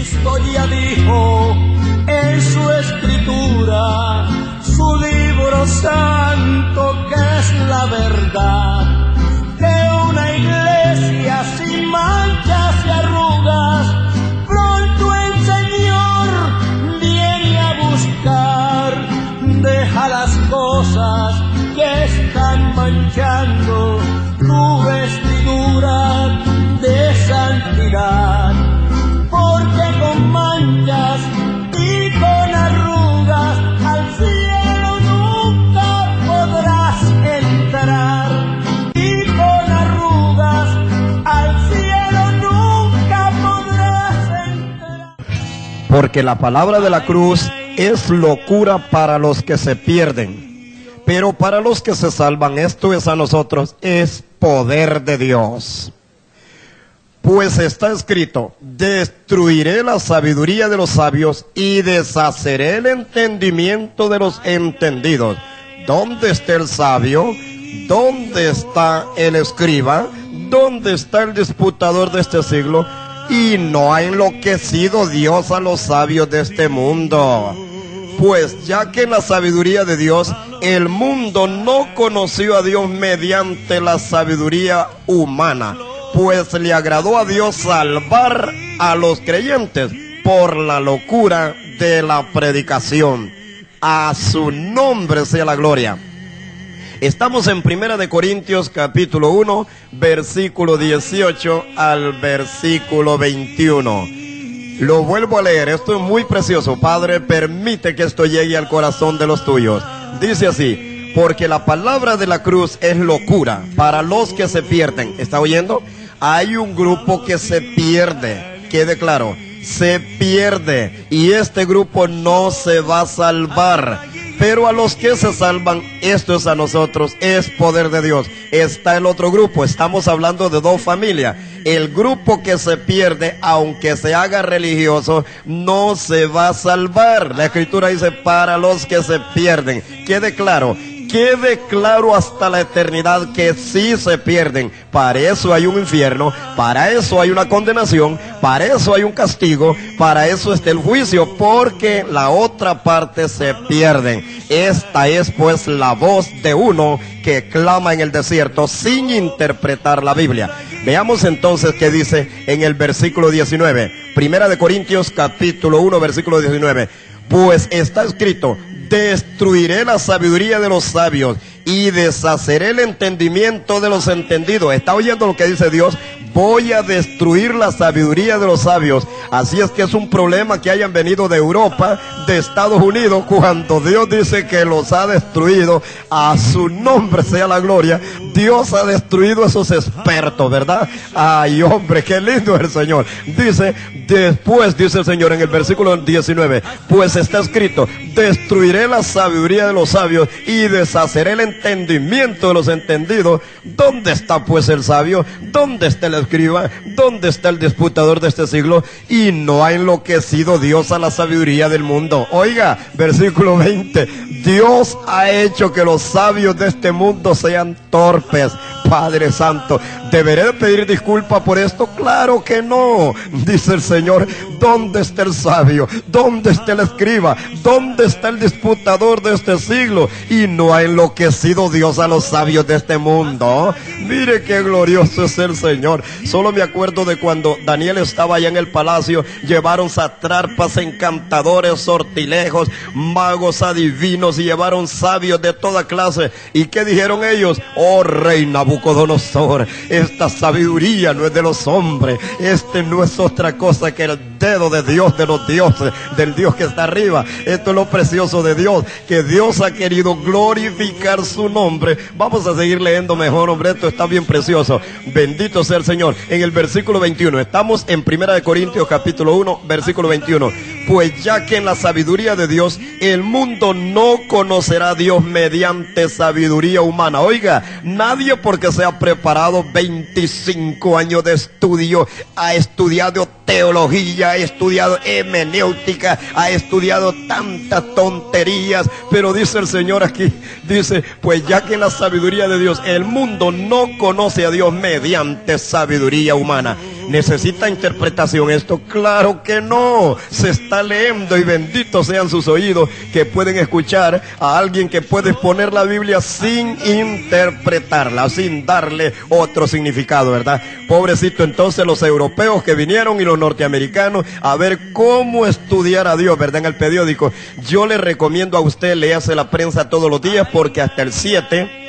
Cristo ya dijo en su escritura, su libro santo que es la verdad, que una iglesia sin manchas y arrugas pronto el Señor viene a buscar. Deja las cosas que están manchando tu vestidura de santidad, porque con manchas y con arrugas al cielo nunca podrás entrar, y con arrugas al cielo nunca podrás entrar. Porque la palabra de la cruz es locura para los que se pierden, pero para los que se salvan, esto es a nosotros, es poder de Dios. Pues está escrito: destruiré la sabiduría de los sabios y deshaceré el entendimiento de los entendidos. ¿Dónde está el sabio? ¿Dónde está el escriba? ¿Dónde está el disputador de este siglo? Y no ha enloquecido Dios a los sabios de este mundo. Pues ya que en la sabiduría de Dios el mundo no conoció a Dios mediante la sabiduría humana, pues le agradó a Dios salvar a los creyentes por la locura de la predicación. A su nombre sea la gloria. Estamos en 1 Corintios capítulo 1, versículo 18 al versículo 21. Lo vuelvo a leer, esto es muy precioso. Padre, permite que esto llegue al corazón de los tuyos. Dice así: porque la palabra de la cruz es locura para los que se pierden. ¿Está oyendo? Hay un grupo que se pierde, quede claro, se pierde, y este grupo no se va a salvar. Pero a los que se salvan, esto es a nosotros, es poder de Dios. Está el otro grupo, estamos hablando de dos familias. El grupo que se pierde, aunque se haga religioso, no se va a salvar. La escritura dice: para los que se pierden. Quede claro hasta la eternidad que sí se pierden. Para eso hay un infierno, para eso hay una condenación, para eso hay un castigo, para eso está el juicio, porque la otra parte se pierden. Esta es pues la voz de uno que clama en el desierto sin interpretar la Biblia. Veamos entonces qué dice en el versículo 19. 1 Corintios capítulo 1, versículo 19. Pues está escrito: destruiré la sabiduría de los sabios y deshaceré el entendimiento de los entendidos. ¿Está oyendo lo que dice Dios? Voy a destruir la sabiduría de los sabios. Así es que es un problema que hayan venido de Europa, de Estados Unidos, cuando Dios dice que los ha destruido. A su nombre sea la gloria. Dios ha destruido a esos expertos, ¿verdad? Ay, hombre, qué lindo es el Señor. Dice, después, dice el Señor en el versículo 19, pues está escrito: destruiré la sabiduría de los sabios y deshaceré el entendimiento de los entendidos. ¿Dónde está pues el sabio? ¿Dónde está el escriba? ¿Dónde está el disputador de este siglo? Y no ha enloquecido Dios a la sabiduría del mundo. Oiga, versículo 20, Dios ha hecho que los sabios de este mundo sean torpes. Padre Santo, ¿deberé pedir disculpas por esto? Claro que no. Dice el Señor: ¿dónde está el sabio? ¿Dónde está el escriba? ¿Dónde está el disputador de este siglo? Y no ha enloquecido Dios a los sabios de este mundo. Mire qué glorioso es el Señor. Solo me acuerdo de cuando Daniel estaba allá en el palacio. Llevaron satrapas, encantadores, sortilegios, magos, adivinos, y llevaron sabios de toda clase. ¿Y qué dijeron ellos? Oh rey Nabucodonosor, esta sabiduría no es de los hombres, no es otra cosa que el dedo de Dios, de los dioses, del Dios que está arriba. Esto es lo precioso de Dios, que Dios ha querido glorificar su nombre. Vamos a seguir leyendo mejor, hombre, esto está bien precioso. Bendito sea el Señor. En el versículo 21, estamos en 1 Corintios capítulo 1, versículo 21. Pues ya que en la sabiduría de Dios el mundo no conocerá a Dios mediante sabiduría humana. Oiga, nadie porque se ha preparado 25 años de estudio, ha estudiado teología, ha estudiado hermenéutica, ha estudiado tantas tonterías, pero dice el Señor aquí, dice, pues ya que en la sabiduría de Dios el mundo no conoce a Dios mediante sabiduría humana. ¿Necesita interpretación esto? Claro que no. Se está leyendo y benditos sean sus oídos que pueden escuchar a alguien que puede poner la Biblia sin interpretarla, sin darle otro significado, ¿verdad? Pobrecito entonces los europeos que vinieron y los norteamericanos a ver cómo estudiar a Dios, ¿verdad? En el periódico. Yo le recomiendo a usted, léase la prensa todos los días, porque hasta el 7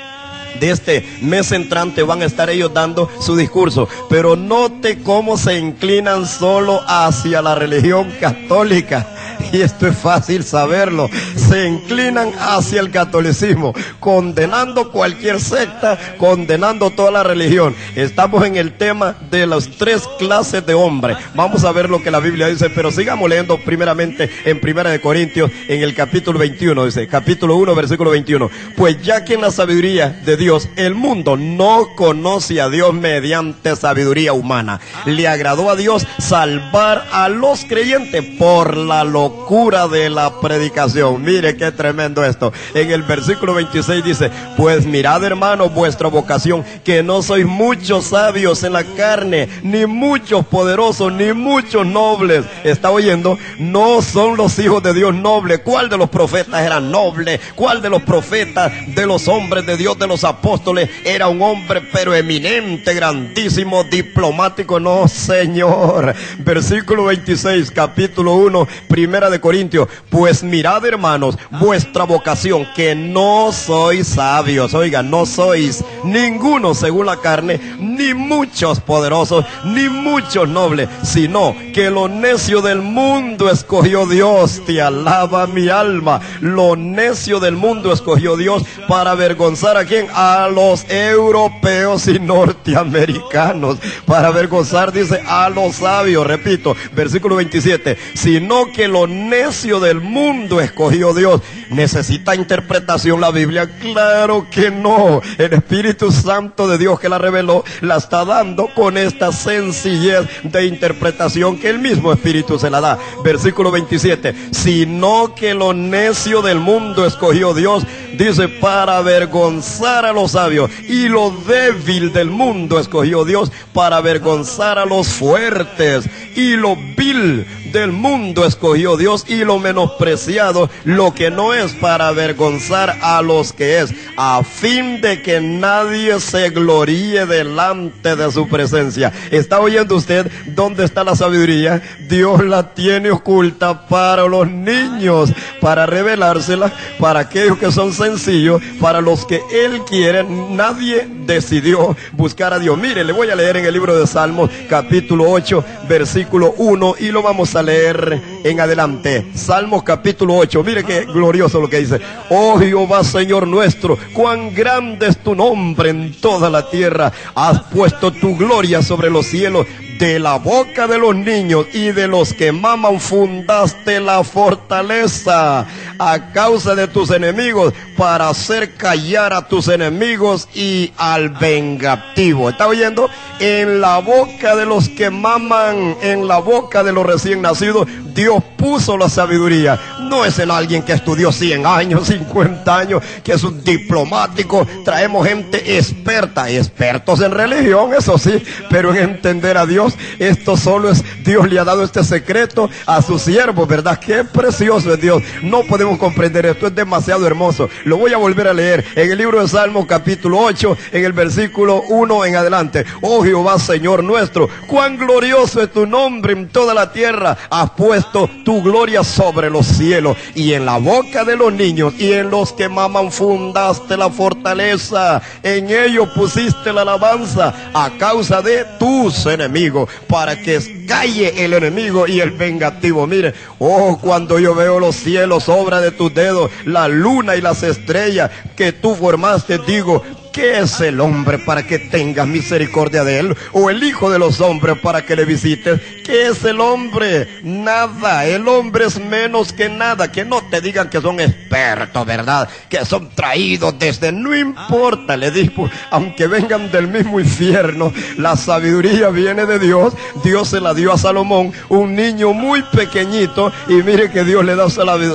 de este mes entrante van a estar ellos dando su discurso. Pero note cómo se inclinan solo hacia la religión católica. Y esto es fácil saberlo. Se inclinan hacia el catolicismo, condenando cualquier secta, condenando toda la religión. Estamos en el tema de las 3 clases de hombres. Vamos a ver lo que la Biblia dice, pero sigamos leyendo primeramente en 1 Corintios, en el capítulo 21, dice, capítulo 1, versículo 21. Pues ya que en la sabiduría de Dios, el mundo no conoce a Dios mediante sabiduría humana, le agradó a Dios salvar a los creyentes por la locura de la predicación. Mire qué tremendo esto. En el versículo 26 dice, pues mirad, hermanos, vuestra vocación, que no sois muchos sabios en la carne, ni muchos poderosos, ni muchos nobles. ¿Está oyendo? No son los hijos de Dios nobles. ¿Cuál de los profetas era noble? ¿Cuál de los profetas, de los hombres de Dios, de los apóstoles, era un hombre pero eminente, grandísimo, diplomático? No, señor. Versículo 26, capítulo 1, 1 Corintios. Pues mirad, hermanos, vuestra vocación, que no sois sabios. Oiga, no sois ninguno según la carne, ni muchos poderosos, ni muchos nobles, sino que lo necio del mundo escogió Dios. Te alaba mi alma. Lo necio del mundo escogió Dios para avergonzar a quién, a los europeos y norteamericanos. Para avergonzar, dice, a los sabios. Repito, versículo 27, sino que lo necio del mundo escogió Dios. ¿Necesita interpretación la Biblia? Claro que no. El Espíritu Santo de Dios que la reveló la está dando con esta sencillez de interpretación que el mismo Espíritu se la da. Versículo 27, sino que lo necio del mundo escogió Dios, dice, para avergonzar a los sabios, y lo débil del mundo escogió Dios para avergonzar a los fuertes, y lo vil del mundo escogió Dios, y lo menospreciado, lo que no es, para avergonzar a los que es, a fin de que nadie se gloríe delante de su presencia. ¿Está oyendo usted dónde está la sabiduría? Dios la tiene oculta para los niños, para revelársela para aquellos que son sencillos, para los que Él quiere. Nadie decidió buscar a Dios. Mire, le voy a leer en el libro de Salmos, capítulo 8, versículo 1, y lo vamos a leer en adelante. Salmos capítulo 8, mire qué glorioso lo que dice. Oh Jehová, Señor nuestro, cuán grande es tu nombre en toda la tierra. Has puesto tu gloria sobre los cielos. De la boca de los niños y de los que maman fundaste la fortaleza a causa de tus enemigos, para hacer callar a tus enemigos y al vengativo. ¿Está oyendo? En la boca de los que maman, en la boca de los recién nacidos, Dios puso la sabiduría. No es en alguien que estudió 100 años, 50 años, que es un diplomático. Traemos gente experta, expertos en religión, eso sí, pero en entender a Dios. Esto solo es, Dios le ha dado este secreto a sus siervos, ¿verdad? Qué precioso es Dios. No podemos comprender esto, es demasiado hermoso. Lo voy a volver a leer en el libro de Salmos capítulo 8, en el versículo 1 en adelante. Oh Jehová, Señor nuestro, cuán glorioso es tu nombre en toda la tierra. Has puesto tu gloria sobre los cielos, y en la boca de los niños y en los que maman fundaste la fortaleza. En ellos pusiste la alabanza a causa de tus enemigos, para que calle el enemigo y el vengativo. Mire, oh, cuando yo veo los cielos, obra de tus dedos, la luna y las estrellas que tú formaste, digo, ¿qué es el hombre para que tengas misericordia de él? ¿O el hijo de los hombres para que le visites? ¿Qué es el hombre? Nada. El hombre es menos que nada. Que no te digan que son expertos, ¿verdad? Que son traídos desde... No importa, le digo, aunque vengan del mismo infierno, la sabiduría viene de Dios. Dios se la dio a Salomón, un niño muy pequeñito, y mire que Dios le da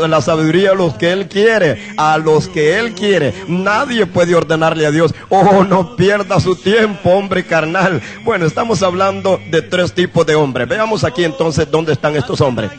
la sabiduría a los que Él quiere. A los que Él quiere. Nadie puede ordenarle a Dios Dios. Oh, no pierda su tiempo, hombre carnal. Bueno, estamos hablando de tres tipos de hombres. Veamos aquí entonces dónde están estos hombres.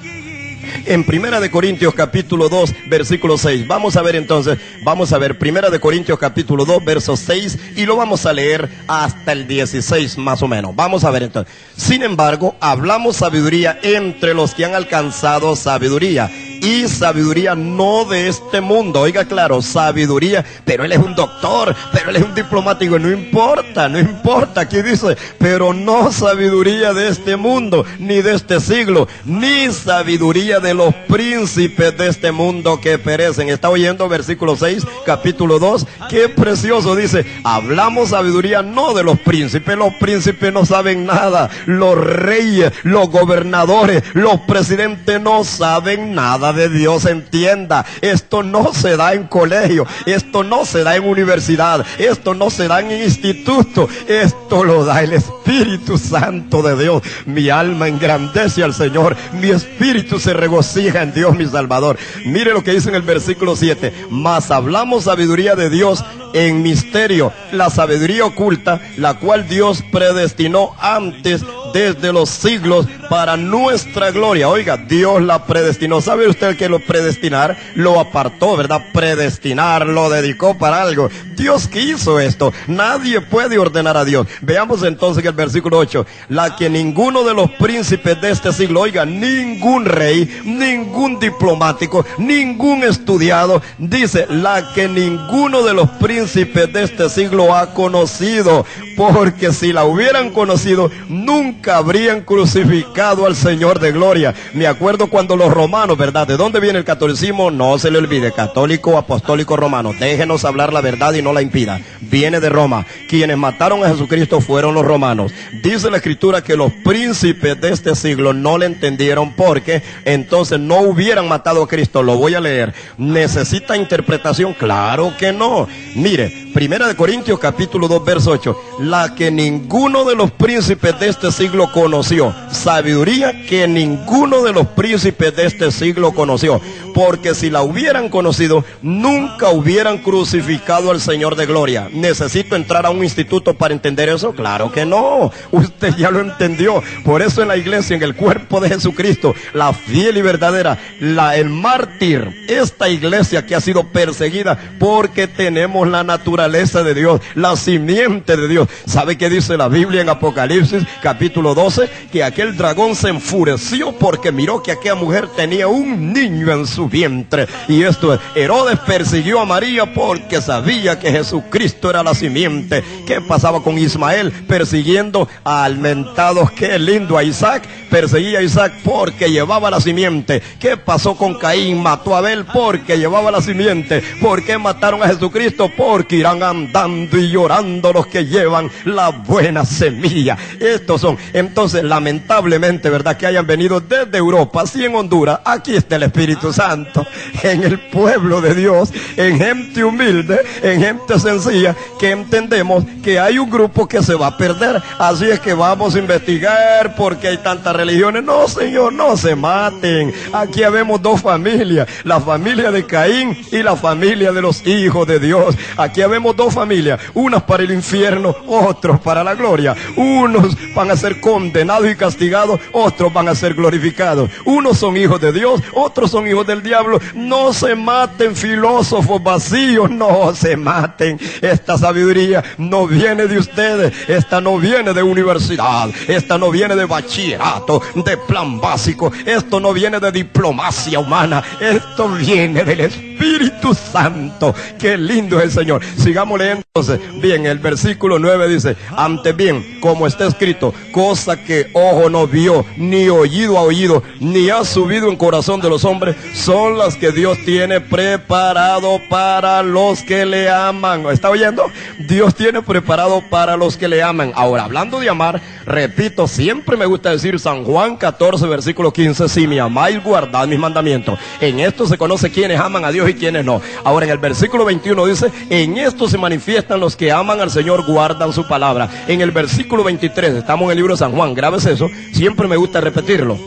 En Primera de Corintios capítulo 2 versículo 6. Vamos a ver entonces, vamos a ver Primera de Corintios capítulo 2 verso 6 y lo vamos a leer hasta el 16 más o menos. Vamos a ver entonces. Sin embargo, hablamos sabiduría entre los que han alcanzado sabiduría. Y sabiduría no de este mundo. Oiga claro, sabiduría, pero él es un doctor, pero él es un diplomático. No importa, no importa. Aquí dice, pero no sabiduría de este mundo, ni de este siglo, ni sabiduría de los príncipes de este mundo que perecen. ¿Está oyendo versículo 6, capítulo 2? Qué precioso, dice, hablamos sabiduría no de los príncipes. Los príncipes no saben nada. Los reyes, los gobernadores, los presidentes no saben nada de Dios. Entienda, esto no se da en colegio, esto no se da en universidad, esto no se da en instituto, esto lo da el Espíritu Santo de Dios. Mi alma engrandece al Señor, mi espíritu se regocija en Dios mi Salvador. Mire lo que dice en el versículo 7, mas hablamos sabiduría de Dios en misterio, la sabiduría oculta, la cual Dios predestinó antes desde los siglos para nuestra gloria. Oiga, Dios la predestinó. ¿Sabe usted que lo predestinar? Lo apartó, ¿verdad? Predestinar, lo dedicó para algo. Dios quiso esto. Nadie puede ordenar a Dios. Veamos entonces el versículo 8. La que ninguno de los príncipes de este siglo, oiga, ningún rey, ningún diplomático, ningún estudiado, dice, la que ninguno de los príncipes de este siglo ha conocido, porque si la hubieran conocido, nunca habrían crucificado al Señor de gloria. Me acuerdo cuando los romanos, ¿verdad? ¿De dónde viene el catolicismo? No se le olvide, católico, apostólico, romano. Déjenos hablar la verdad y no la impida. Viene de Roma. Quienes mataron a Jesucristo fueron los romanos. Dice la Escritura que los príncipes de este siglo no le entendieron, porque entonces no hubieran matado a Cristo. Lo voy a leer. ¿Necesita interpretación? Claro que no. Mire, Primera de Corintios capítulo 2 verso 8. La que ninguno de los príncipes de este siglo conoció. Sabiduría que ninguno de los príncipes de este siglo conoció. Porque si la hubieran conocido, nunca hubieran crucificado al Señor de gloria. ¿Necesito entrar a un instituto para entender eso? Claro que no. Usted ya lo entendió. Por eso en la iglesia, en el cuerpo de Jesucristo, la fiel y verdadera, el mártir, esta iglesia que ha sido perseguida porque tenemos la naturaleza de Dios, la simiente de Dios. ¿Sabe qué dice la Biblia en Apocalipsis capítulo 12? Que aquel dragón se enfureció porque miró que aquella mujer tenía un niño en su vientre. Y esto es, Herodes persiguió a María porque sabía que Jesucristo era la simiente. ¿Qué pasaba con Ismael? Persiguiendo a almentados, qué lindo, a Isaac. Perseguía a Isaac porque llevaba la simiente. ¿Qué pasó con Caín? Mató a Abel porque llevaba la simiente. ¿Por qué mataron a Jesucristo? Porque irán andando y llorando los que llevan la buena semilla. Estos son, entonces, lamentablemente, ¿verdad? Que hayan venido desde Europa, así en Honduras, aquí está el Espíritu Santo, en el pueblo de Dios, en gente humilde, en gente sencilla, que entendemos que hay un grupo que se va a perder. Así es que vamos a investigar porque hay tantas religiones. No, Señor, no se maten. Aquí habemos dos familias, la familia de Caín y la familia de los hijos de Dios. Aquí habemos dos familias, unas para el infierno, otros para la gloria. Unos van a ser condenados y castigados, otros van a ser glorificados. Unos son hijos de Dios, otros son hijos del diablo. No se maten, filósofos vacíos, no se maten. Esta sabiduría no viene de ustedes, esta no viene de universidad, esta no viene de bachillerato, de plan básico, esto no viene de diplomacia humana, esto viene del Espíritu Santo. Qué lindo es el Señor. Sigamos leyendo entonces. Bien, el versículo 9 dice, antes bien, como está escrito, cosa que ojo no vio, ni oído ha oído, ni ha subido en corazón de los hombres, son las que Dios tiene preparado para los que le aman. ¿Está oyendo? Dios tiene preparado para los que le aman. Ahora, hablando de amar, repito, siempre me gusta decir San Juan 14, versículo 15, si me amáis, guardad mis mandamientos. En esto se conoce quiénes aman a Dios y quiénes no. Ahora, en el versículo 21 dice, en esto se manifiestan los que aman al Señor, guardan su palabra. En el versículo 23, estamos en el libro de San Juan, grabes eso, siempre me gusta repetirlo.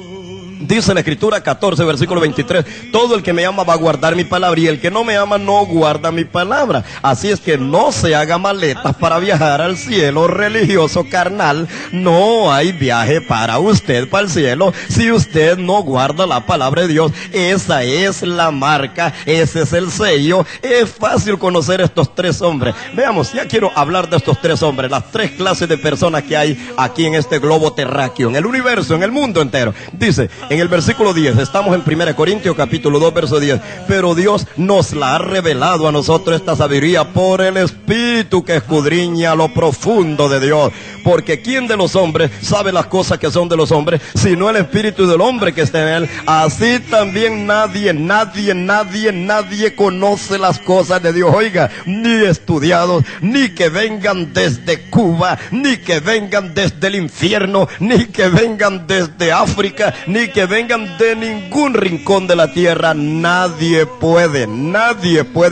Dice la Escritura 14, versículo 23, todo el que me ama va a guardar mi palabra, y el que no me ama no guarda mi palabra. Así es que no se haga maletas para viajar al cielo religioso carnal. No hay viaje para usted, para el cielo, si usted no guarda la palabra de Dios. Esa es la marca, ese es el sello. Es fácil conocer estos tres hombres. Veamos, ya quiero hablar de estos tres hombres, las tres clases de personas que hay aquí en este globo terráqueo, en el universo, en el mundo entero. Dice, en el versículo 10, estamos en 1 Corintios capítulo 2, verso 10. Pero Dios nos la ha revelado a nosotros esta sabiduría por el Espíritu que escudriña lo profundo de Dios. Porque ¿quién de los hombres sabe las cosas que son de los hombres, sino el Espíritu del hombre que está en él? Así también nadie conoce las cosas de Dios. Oiga, ni estudiados, ni que vengan desde Cuba, ni que vengan desde el infierno, ni que vengan desde África, ni que vengan de ningún rincón de la tierra. Nadie puede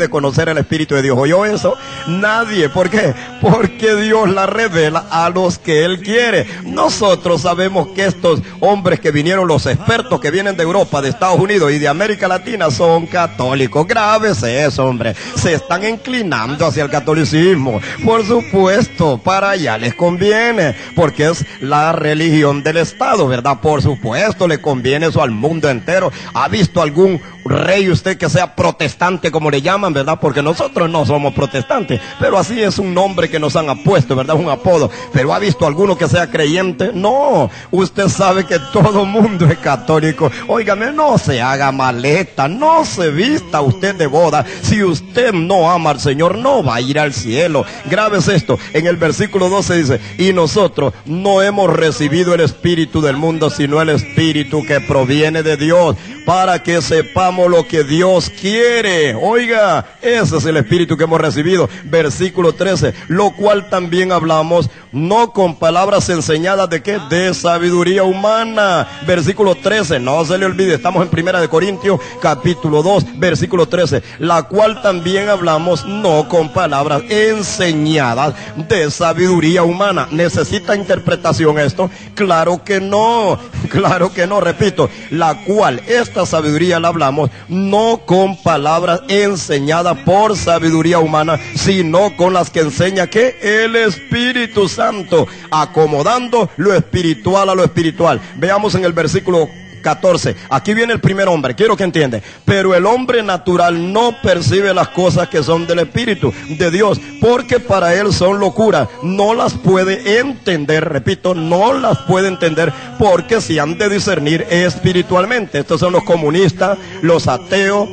conocer el Espíritu de Dios. ¿Oyó eso? Nadie. ¿Por qué? Porque Dios la revela a los que Él quiere. Nosotros sabemos que estos hombres que vinieron, los expertos que vienen de Europa, de Estados Unidos y de América Latina, son católicos. Grábese eso, hombre. Se están inclinando hacia el catolicismo. Por supuesto, para allá les conviene, porque es la religión del Estado, ¿verdad? Por supuesto, le conviene eso al mundo entero. ¿Ha visto algún rey usted que sea protestante, como le llaman, verdad? Porque nosotros no somos protestantes, pero así es un nombre que nos han puesto, ¿verdad? Un apodo. Pero ¿ha visto alguno que sea creyente? No. Usted sabe que todo mundo es católico. Óigame, no se haga maleta, no se vista usted de boda. Si usted no ama al Señor, no va a ir al cielo. Grábese esto, en el versículo 12 dice, y nosotros no hemos recibido el espíritu del mundo, sino el espíritu que proviene de Dios, para que sepamos lo que Dios quiere. Oiga, ese es el espíritu que hemos recibido. Versículo 13, lo cual también hablamos, no con palabras enseñadas de qué, de sabiduría humana. Versículo 13, no se le olvide, estamos en 1 Corintios capítulo 2, versículo 13, la cual también hablamos, no con palabras enseñadas de sabiduría humana. ¿Necesita interpretación esto? Claro que no, repito, la cual esta sabiduría la hablamos no con palabras enseñadas por sabiduría humana, sino con las que enseña que el Espíritu Santo, acomodando lo espiritual a lo espiritual. Veamos en el versículo 14, aquí viene el primer hombre, quiero que entiende. Pero el hombre natural no percibe las cosas que son del Espíritu de Dios, porque para él son locura, no las puede entender, repito, no las puede entender, porque se han de discernir espiritualmente. Estos son los comunistas, los ateos.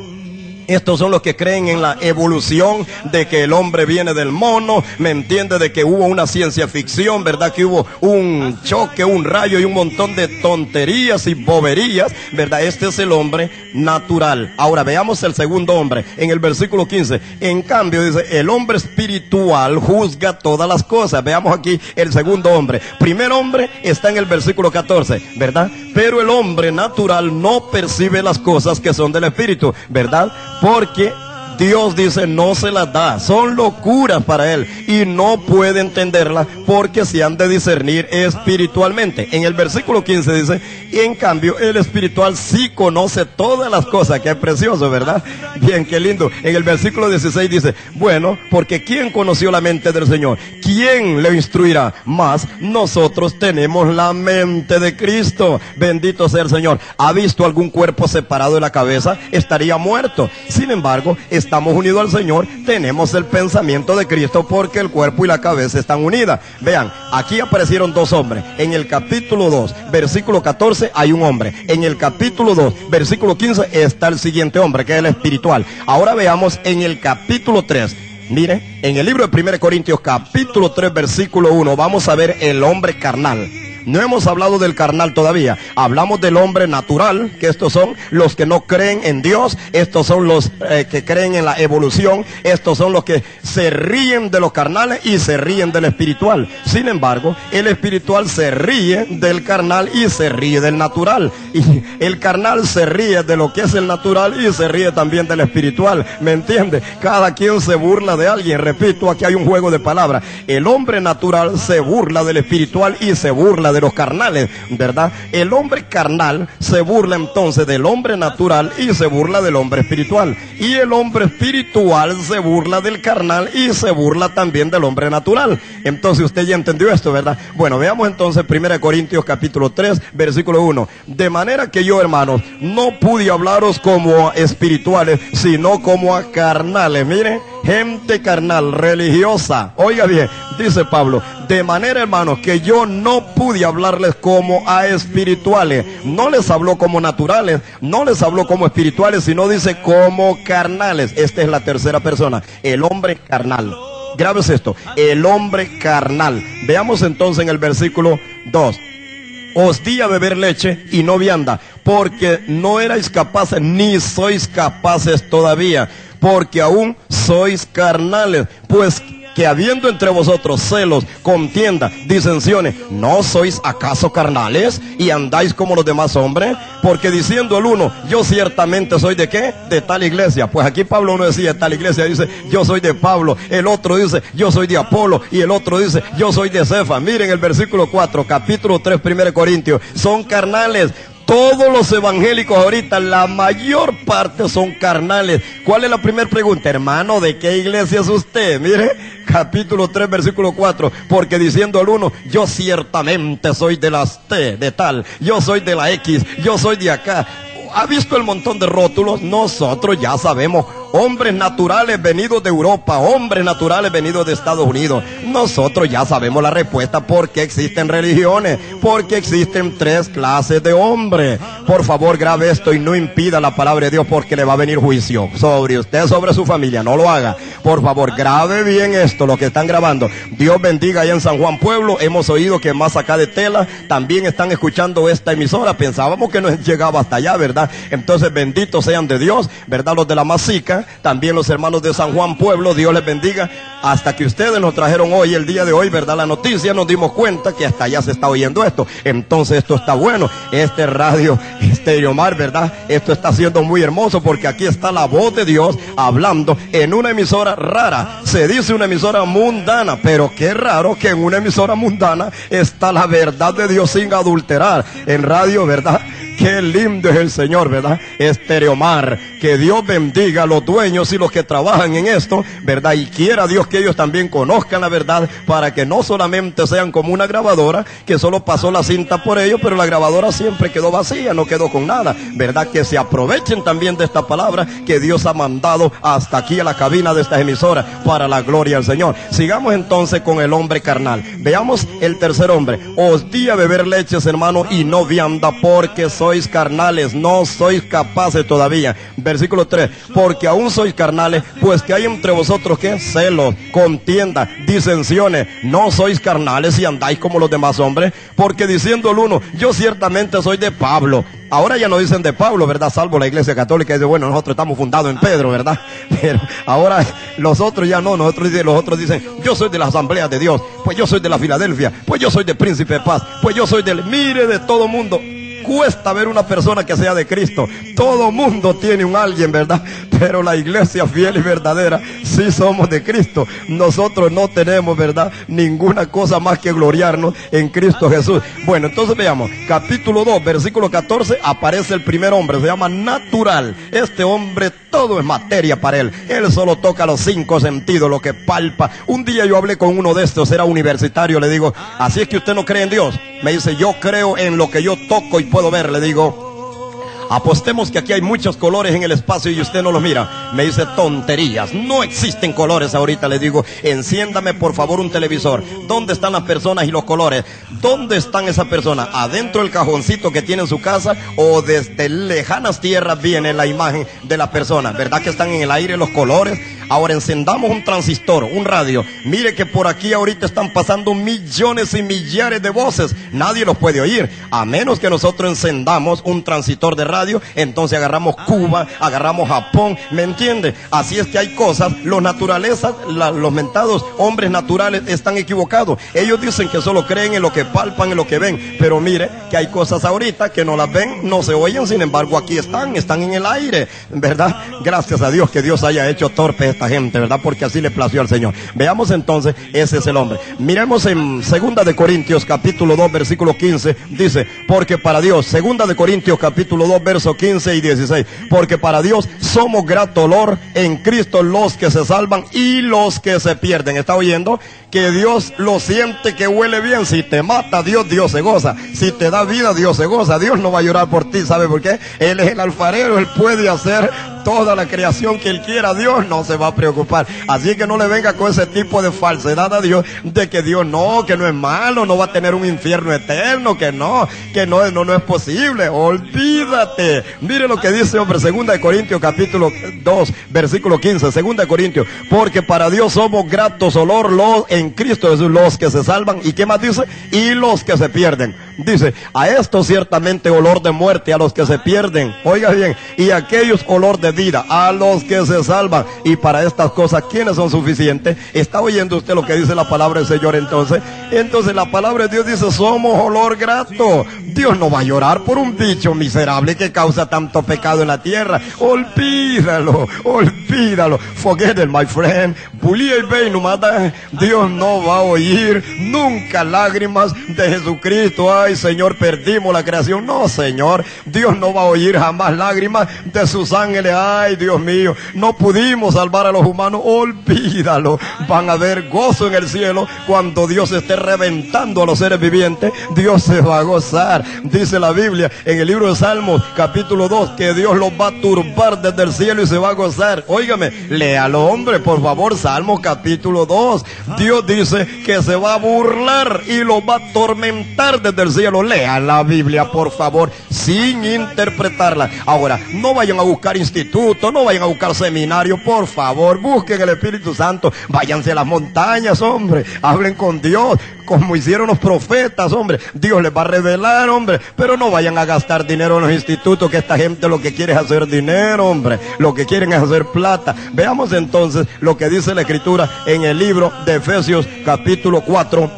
Estos son los que creen en la evolución, de que el hombre viene del mono, ¿me entiende? De que hubo una ciencia ficción, ¿verdad? Que hubo un choque, un rayo y un montón de tonterías y boberías, ¿verdad? Este es el hombre natural. Ahora veamos el segundo hombre, en el versículo 15. En cambio dice, el hombre espiritual juzga todas las cosas. Veamos aquí el segundo hombre. Primer hombre está en el versículo 14, ¿verdad? Pero el hombre natural no percibe las cosas que son del Espíritu, ¿verdad? Porque Dios dice no se las da, son locuras para él y no puede entenderlas, porque se han de discernir espiritualmente. En el versículo 15 dice, y en cambio el espiritual sí conoce todas las cosas. Qué precioso, ¿verdad? Bien, qué lindo. En el versículo 16 dice, bueno, porque ¿quién conoció la mente del Señor? ¿Quién le instruirá? Mas nosotros tenemos la mente de Cristo. Bendito sea el Señor. ¿Ha visto algún cuerpo separado de la cabeza? Estaría muerto. Sin embargo, estamos unidos al Señor, tenemos el pensamiento de Cristo, porque el cuerpo y la cabeza están unidas. Vean, aquí aparecieron dos hombres. En el capítulo 2, versículo 14, hay un hombre. En el capítulo 2, versículo 15, está el siguiente hombre, que es el espiritual. Ahora veamos en el capítulo 3. Mire, en el libro de 1 Corintios, capítulo 3, versículo 1, vamos a ver el hombre carnal. No hemos hablado del carnal todavía. Hablamos del hombre natural, que estos son los que no creen en Dios. Estos son los que creen en la evolución. Estos son los que se ríen de los carnales y se ríen del espiritual. Sin embargo, el espiritual se ríe del carnal y se ríe del natural. Y el carnal se ríe de lo que es el natural y se ríe también del espiritual. ¿Me entiende? Cada quien se burla de alguien. Repito, aquí hay un juego de palabras. El hombre natural se burla del espiritual y se burla burla de los carnales, ¿verdad? El hombre carnal se burla entonces del hombre natural y se burla del hombre espiritual. Y el hombre espiritual se burla del carnal y se burla también del hombre natural. Entonces usted ya entendió esto, ¿verdad? Bueno, veamos entonces 1 Corintios capítulo 3, versículo 1. De manera que yo, hermanos, no pude hablaros como a espirituales, sino como a carnales. Mire, gente carnal, religiosa. Oiga bien, dice Pablo, de manera, hermanos, que yo no pude hablarles como a espirituales. No les habló como naturales, no les habló como espirituales, sino dice como carnales. Esta es la tercera persona, el hombre carnal. Grábese esto, el hombre carnal. Veamos entonces en el versículo 2. Os di a beber leche y no vianda, porque no erais capaces, ni sois capaces todavía, porque aún sois carnales. Pues que habiendo entre vosotros celos, contienda, disensiones, ¿no sois acaso carnales y andáis como los demás hombres? Porque diciendo el uno, yo ciertamente soy de ¿qué? De tal iglesia. Pues aquí Pablo no decía tal iglesia, dice yo soy de Pablo. El otro dice yo soy de Apolo, y el otro dice yo soy de Cefa. Miren el versículo 4, capítulo 3, 1 Corintios. Son carnales. Todos los evangélicos ahorita, la mayor parte son carnales. ¿Cuál es la primera pregunta? Hermano, ¿de qué iglesia es usted? Mire, capítulo 3, versículo 4. Porque diciendo al uno, yo ciertamente soy de las T, de tal. Yo soy de la X, yo soy de acá. ¿Ha visto el montón de rótulos? Nosotros ya sabemos. Hombres naturales venidos de Europa, hombres naturales venidos de Estados Unidos. Nosotros ya sabemos la respuesta. ¿Por qué existen religiones? Porque existen tres clases de hombres. Por favor, grabe esto y no impida la palabra de Dios, porque le va a venir juicio sobre usted, sobre su familia. No lo haga. Por favor, grabe bien esto, lo que están grabando. Dios bendiga allá en San Juan Pueblo. Hemos oído que más acá de Tela también están escuchando esta emisora. Pensábamos que no llegaba hasta allá, ¿verdad? Entonces, benditos sean de Dios, ¿verdad? Los de la Masica, también los hermanos de San Juan Pueblo, Dios les bendiga. Hasta que ustedes nos trajeron hoy, el día de hoy, ¿verdad? La noticia, nos dimos cuenta que hasta allá se está oyendo esto. Entonces esto está bueno. Este radio Estéreo Mar, ¿verdad? Esto está siendo muy hermoso, porque aquí está la voz de Dios hablando en una emisora rara. Se dice una emisora mundana, pero qué raro que en una emisora mundana está la verdad de Dios sin adulterar. En radio, ¿verdad? Qué lindo es el Señor, ¿verdad? Estéreo Mar. Que Dios bendiga a los dueños y los que trabajan en esto, ¿verdad? Y quiera Dios que ellos también conozcan la verdad, para que no solamente sean como una grabadora que solo pasó la cinta por ellos, pero la grabadora siempre quedó vacía, no quedó con nada, ¿verdad? Que se aprovechen también de esta palabra que Dios ha mandado hasta aquí a la cabina de esta emisora, para la gloria del Señor. Sigamos entonces con el hombre carnal. Veamos el tercer hombre. Os di a beber leches, hermano, y no vianda, porque sois carnales, no sois capaces todavía. Versículo 3, porque aún sois carnales, pues que hay entre vosotros ¿qué? Celos, contienda, disensiones. No sois carnales y andáis como los demás hombres, porque diciendo el uno, yo ciertamente soy de Pablo. Ahora ya no dicen de Pablo, ¿verdad? Salvo la iglesia católica, dice, bueno, nosotros estamos fundados en Pedro, ¿verdad? Pero ahora los otros ya no, los otros dicen, yo soy de la Asamblea de Dios, pues yo soy de la Filadelfia, pues yo soy de Príncipe de Paz, pues yo soy del... Mire, de todo mundo. Cuesta ver una persona que sea de Cristo. Todo mundo tiene un alguien, ¿verdad? Pero la iglesia fiel y verdadera sí somos de Cristo. Nosotros no tenemos, ¿verdad?, ninguna cosa más que gloriarnos en Cristo Jesús. Bueno, entonces veamos, capítulo 2, versículo 14, aparece el primer hombre, se llama natural. Este hombre, todo es materia para él. Él solo toca los 5 sentidos, lo que palpa. Un día yo hablé con uno de estos, era universitario, le digo, así es que usted no cree en Dios. Me dice, yo creo en lo que yo toco y puedo ver. Le digo, apostemos que aquí hay muchos colores en el espacio y usted no los mira. Me dice, tonterías, no existen colores ahorita. Le digo, enciéndame por favor un televisor. ¿Dónde están las personas y los colores? ¿Dónde están esas personas? ¿Adentro del cajoncito que tiene en su casa, o desde lejanas tierras viene la imagen de la persona? ¿Verdad que están en el aire los colores? Ahora encendamos un transistor, un radio. Mire que por aquí ahorita están pasando millones y millares de voces. Nadie los puede oír, a menos que nosotros encendamos un transistor de radio. Entonces agarramos Cuba, agarramos Japón, ¿me entiende? Así es que hay cosas, los naturalezas, los mentados hombres naturales están equivocados. Ellos dicen que solo creen en lo que palpan, en lo que ven. Pero mire que hay cosas ahorita que no las ven, no se oyen, sin embargo aquí están en el aire, ¿verdad? Gracias a Dios que Dios haya hecho torpe esta gente, ¿verdad? Porque así le plació al Señor. Veamos entonces, ese es el hombre. Miremos en 2 de Corintios capítulo 2 versículo 15, dice, porque para Dios, 2 de Corintios capítulo 2 versos 15 y 16, porque para Dios somos grato olor en Cristo los que se salvan y los que se pierden. ¿Está oyendo? Que Dios lo siente que huele bien. Si te mata Dios, Dios se goza. Si te da vida, Dios se goza. Dios no va a llorar por ti. ¿Sabe por qué? Él es el alfarero, Él puede hacer toda la creación que Él quiera. Dios no se va a preocupar. Así que no le venga con ese tipo de falsedad a Dios, de que Dios no, que no es malo, no va a tener un infierno eterno, que no es posible. Olvídate. Mire lo que dice, hombre, 2 de Corintios capítulo 2 versículo 15, 2 de Corintios, porque para Dios somos gratos olor en Cristo Jesús los que se salvan. ¿Y qué más dice? Y los que se pierden. Dice, a esto ciertamente olor de muerte a los que se pierden. Oiga bien, y aquellos olor de vida a los que se salvan. Y para estas cosas, ¿quiénes son suficientes? ¿Está oyendo usted lo que dice la palabra del Señor entonces? Entonces la palabra de Dios dice, somos olor grato. Dios no va a llorar por un bicho miserable que causa tanto pecado en la tierra. Olvídalo, olvídalo. Forget it, my friend. Dios no va a oír nunca lágrimas de Jesucristo. Ay, Señor, perdimos la creación. No, Señor, Dios no va a oír jamás lágrimas de sus ángeles. Ay, Dios mío, no pudimos salvar a los humanos. Olvídalo. Van a haber gozo en el cielo cuando Dios esté reventando a los seres vivientes. Dios se va a gozar. Dice la Biblia en el libro de Salmos capítulo 2 que Dios los va a turbar desde el cielo y se va a gozar. Óigame, léalo, hombre, por favor, Salmos capítulo 2. Dios dice que se va a burlar y los va a atormentar desde el cielo. Lea la Biblia, por favor, sin interpretarla. Ahora, no vayan a buscar institutos, no vayan a buscar seminarios, por favor, busquen el Espíritu Santo, váyanse a las montañas, hombre, hablen con Dios, como hicieron los profetas, hombre. Dios les va a revelar, hombre, pero no vayan a gastar dinero en los institutos, que esta gente lo que quiere es hacer dinero, hombre, lo que quieren es hacer plata. Veamos entonces lo que dice la Escritura en el libro de Efesios capítulo 4.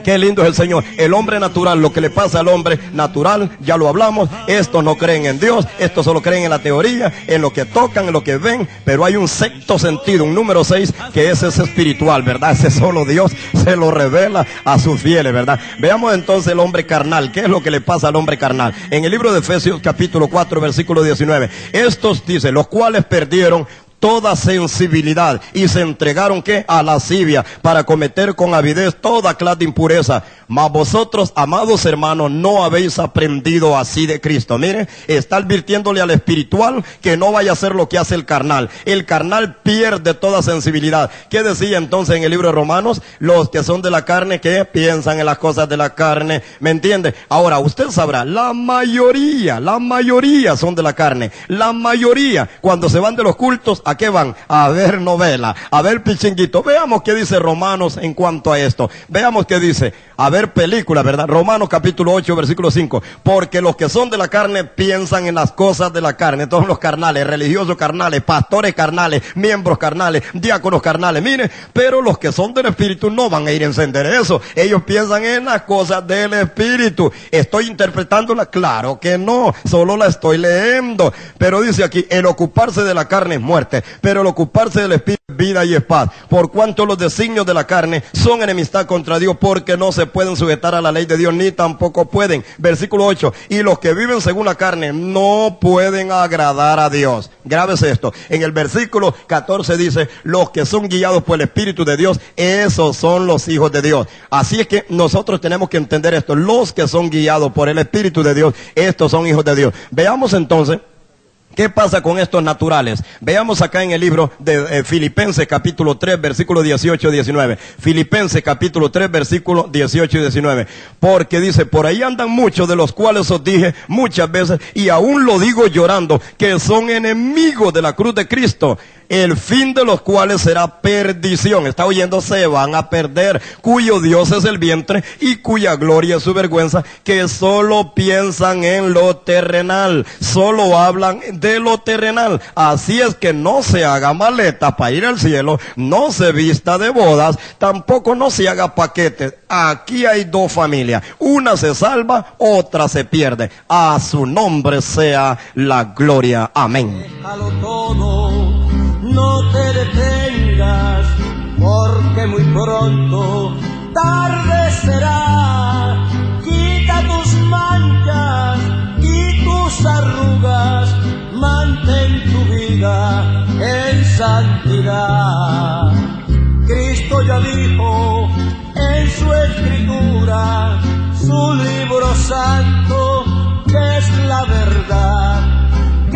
Qué lindo es el Señor. El hombre natural, lo que le pasa al hombre natural, ya lo hablamos. Estos no creen en Dios, estos solo creen en la teoría, en lo que tocan, en lo que ven. Pero hay un sexto sentido, un número 6, que ese es espiritual, ¿verdad? Ese solo Dios se lo revela a sus fieles, ¿verdad? Veamos entonces el hombre carnal. ¿Qué es lo que le pasa al hombre carnal? En el libro de Efesios capítulo 4 versículo 19. Estos, dice, los cuales perdieron toda sensibilidad y se entregaron ¿qué? A lascivia, para cometer con avidez toda clase de impureza. Mas vosotros, amados hermanos, no habéis aprendido así de Cristo. Mire, está advirtiéndole al espiritual que no vaya a hacer lo que hace el carnal. El carnal pierde toda sensibilidad. ¿Qué decía entonces en el libro de Romanos? Los que son de la carne, que piensan en las cosas de la carne. ¿Me entiende? Ahora, usted sabrá, la mayoría son de la carne. La mayoría, cuando se van de los cultos, ¿a qué van? A ver novela, a ver pichinguito. Veamos qué dice Romanos en cuanto a esto. Veamos qué dice. A ver película, ¿verdad? Romanos capítulo 8, versículo 5. Porque los que son de la carne piensan en las cosas de la carne. Todos los carnales, religiosos carnales, pastores carnales, miembros carnales, diáconos carnales. Mire, pero los que son del Espíritu no van a ir a encender eso. Ellos piensan en las cosas del Espíritu. ¿Estoy interpretándola? Claro que no. Solo la estoy leyendo. Pero dice aquí, el ocuparse de la carne es muerte, pero el ocuparse del Espíritu es vida y es paz. Por cuanto los designios de la carne son enemistad contra Dios, porque no se pueden sujetar a la ley de Dios, ni tampoco pueden. Versículo 8. Y los que viven según la carne no pueden agradar a Dios. Grábese esto. En el versículo 14 dice, los que son guiados por el Espíritu de Dios, esos son los hijos de Dios. Así es que nosotros tenemos que entender esto. Los que son guiados por el Espíritu de Dios, estos son hijos de Dios. Veamos entonces ¿qué pasa con estos naturales? Veamos acá en el libro de Filipenses capítulo 3 versículo 18 y 19. Filipenses capítulo 3 versículo 18 y 19. Porque dice, por ahí andan muchos, de los cuales os dije muchas veces, y aún lo digo llorando, que son enemigos de la cruz de Cristo, el fin de los cuales será perdición. Está oyendo, se van a perder, cuyo Dios es el vientre y cuya gloria es su vergüenza, que solo piensan en lo terrenal, solo hablan de lo terrenal. Así es que no se haga maleta para ir al cielo, no se vista de bodas, tampoco no se haga paquetes. Aquí hay dos familias, una se salva, otra se pierde. A su nombre sea la gloria. Amén. No te detengas. porque muy pronto tarde será. Quita tus manchas y tus arrugas, mantén tu vida en santidad. Cristo ya dijo en su escritura, su libro santo, que es la verdad,